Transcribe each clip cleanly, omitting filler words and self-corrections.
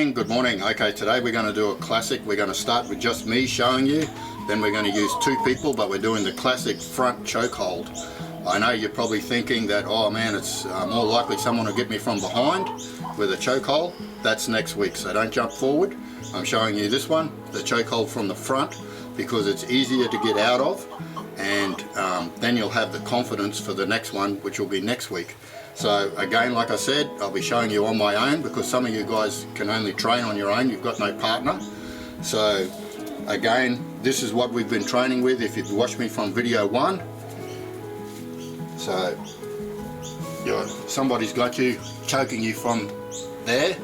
Good morning. Okay, today we're going to do a classic. We're going to start with just me showing you, then we're going to use two people, but we're doing the classic front chokehold. I know you're probably thinking that, oh man, it's more likely someone will get me from behind with a chokehold. That's next week, so don't jump forward. I'm showing you this one, the chokehold from the front, because it's easier to get out of, and then you'll have the confidence for the next one, which will be next week. So again, like I said, I'll be showing you on my own, because some of you guys can only train on your own. You've got no partner. So again, this is what we've been training with if you've watched me from video 1. So somebody's got you, choking you from there.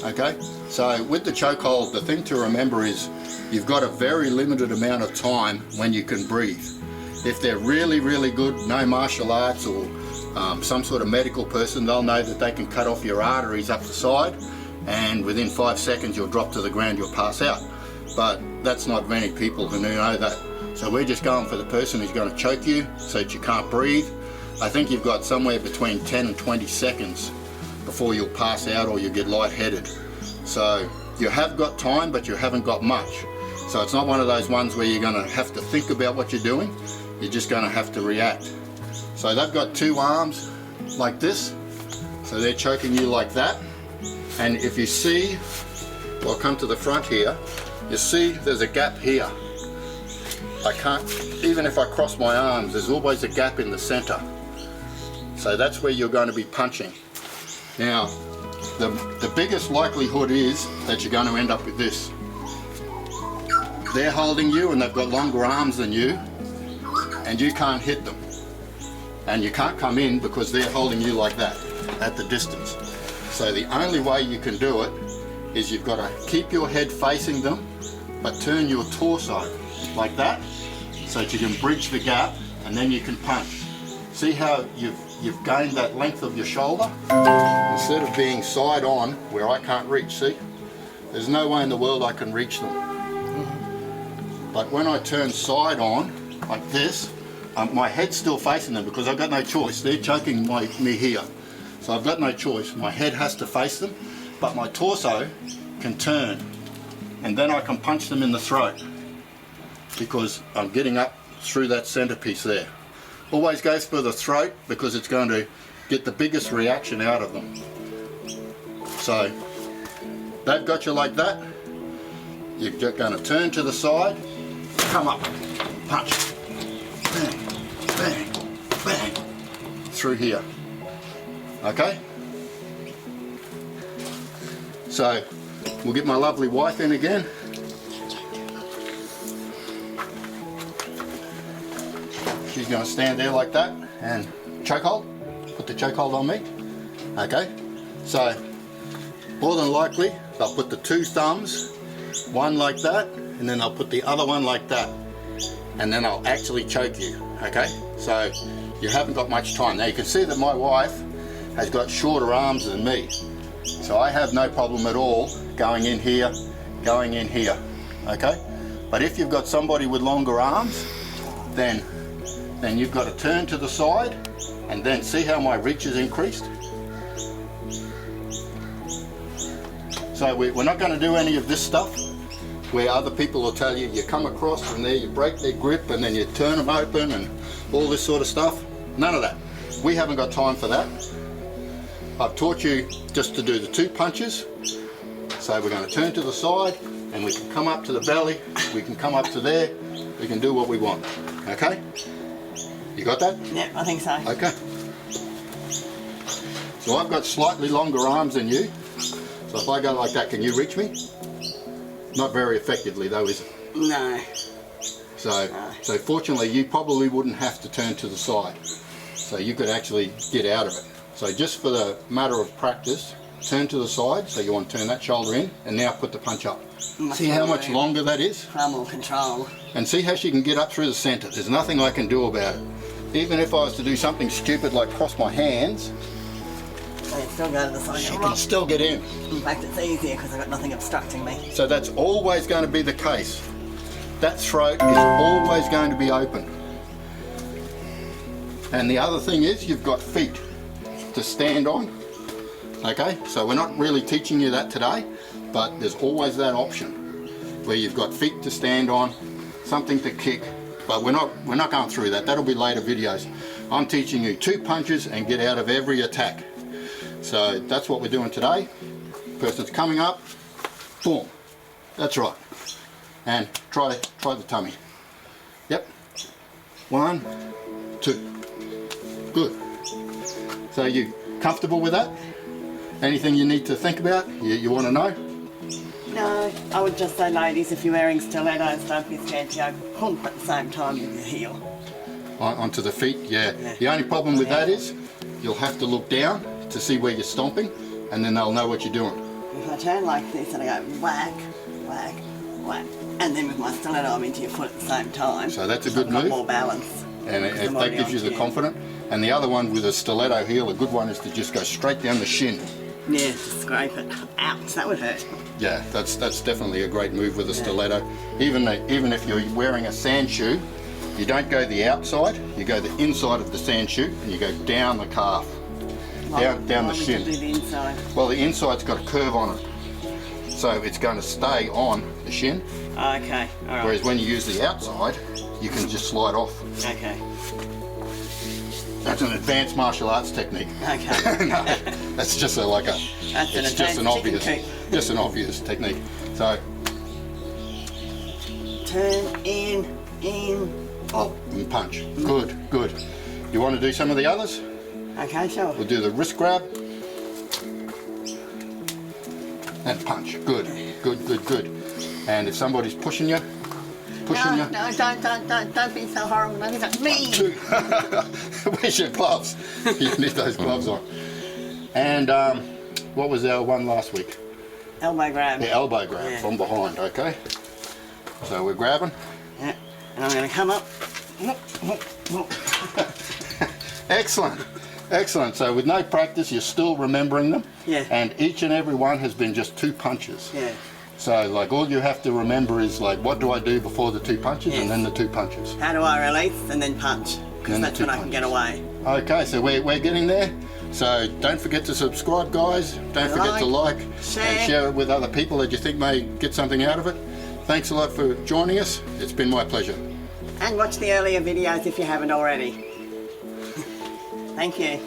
Okay, so with the chokehold, the thing to remember is you've got a very limited amount of time when you can breathe. If they're really good, no martial arts or some sort of medical person, they'll know that they can cut off your arteries up the side, and within 5 seconds you'll drop to the ground, you'll pass out. But that's not many people who know that. So we're just going for the person who's going to choke you so that you can't breathe. I think you've got somewhere between 10 and 20 seconds before you'll pass out or you get lightheaded. So you have got time, but you haven't got much. So it's not one of those ones where you're going to have to think about what you're doing. You're just going to have to react. So they've got two arms like this, so they're choking you like that. And if you see, I'll come to the front here, you see there's a gap here. I can't, even if I cross my arms, there's always a gap in the center. So that's where you're going to be punching. Now, the biggest likelihood is that you're going to end up with this. They're holding you and they've got longer arms than you, and you can't hit them. And you can't come in because they're holding you like that at the distance. So the only way you can do it is you've got to keep your head facing them, but turn your torso like that so that you can bridge the gap, and then you can punch. See how you've gained that length of your shoulder? Instead of being side on where I can't reach, see? There's no way in the world I can reach them. But when I turn side on like this, my head's still facing them because I've got no choice. They're choking me here. So I've got no choice. My head has to face them, but my torso can turn. And then I can punch them in the throat because I'm getting up through that centerpiece there. Always goes for the throat because it's going to get the biggest reaction out of them. So they've got you like that. You're just going to turn to the side, come up, punch. Bang, bang, bang, through here. Okay? So, we'll get my lovely wife in again. She's going to stand there like that and chokehold. Put the chokehold on me. Okay? So, more than likely, they'll put the two thumbs, one like that, and then I'll put the other one like that. And then I'll actually choke you, okay? So you haven't got much time. Now you can see that my wife has got shorter arms than me. So I have no problem at all going in here, okay? But if you've got somebody with longer arms, then you've got to turn to the side, and then see how my reach is increased? So we're not going to do any of this stuff where other people will tell you, you come across from there, you break their grip, and then you turn them open and all this sort of stuff. None of that. We haven't got time for that. I've taught you just to do the two punches. So we're going to turn to the side, and we can come up to the belly, we can come up to there, we can do what we want. Okay? You got that? Yep, I think so. Okay. So I've got slightly longer arms than you. So if I go like that, can you reach me? Not very effectively though, is it? No. So fortunately you probably wouldn't have to turn to the side. So you could actually get out of it. So just for the matter of practice, turn to the side, so you want to turn that shoulder in, and now put the punch up. See how much longer that is? Far more control. And see how she can get up through the centre. There's nothing I can do about it. Even if I was to do something stupid like cross my hands, Still go to the side. she can still get in. In fact, it's easier because I've got nothing obstructing me. So that's always going to be the case. That throat is always going to be open. And the other thing is you've got feet to stand on. Okay, so we're not really teaching you that today, but there's always that option where you've got feet to stand on, something to kick, but we're not going through that. That'll be later videos. I'm teaching you 2 punches and get out of every attack. So that's what we're doing today. Person's coming up, boom, that's right. And try the tummy. Yep, 1, 2, good. So you comfortable with that? Anything you need to think about? You want to know? No, I would just say, ladies, if you're wearing stilettos, don't be scared to go pump at the same time with your heel. Onto the feet, yeah. The only problem with that is you'll have to look down to see where you're stomping, and then they'll know what you're doing. If I turn like this and I go whack, whack, whack, and then with my stiletto I'm into your foot at the same time. So that's a so good I've got move. more balance. And if that gives you the confidence. And the other one with a stiletto heel, a good one is to just go straight down the shin. Yeah, just scrape it. Ouch, that would hurt. Yeah, that's definitely a great move with a stiletto. Even if you're wearing a sand shoe, you don't go the outside, you go the inside of the sand shoe and you go down the calf, down the shin. Do the inside? Well, the inside's got a curve on it, so it's going to stay on the shin. Okay, all right. Whereas when you use the outside, you can just slide off. Okay. That's an advanced martial arts technique. Okay. No, that's just That's just an obvious technique. So turn in, up and punch. Good, good. You want to do some of the others? Okay, sure. We'll do the wrist grab and punch. Good, good, good, good. And if somebody's pushing you, No, don't be so horrible. Don't be so mean. Where's your gloves? You need those gloves on. And what was our one last week? Elbow grab. The elbow grab from behind, okay? So we're grabbing. Yeah, and I'm going to come up. Excellent, excellent. So with no practice, you're still remembering them. Yeah. And each and every one has been just 2 punches. Yeah. So like all you have to remember is like, what do I do before the 2 punches? Yes. And then the 2 punches. How do I release and then punch? Because that's when I can get away. Okay, so we're getting there. So don't forget to subscribe, guys. Don't forget to like and share it with other people that you think may get something out of it. Thanks a lot for joining us. It's been my pleasure. And watch the earlier videos if you haven't already. Thank you.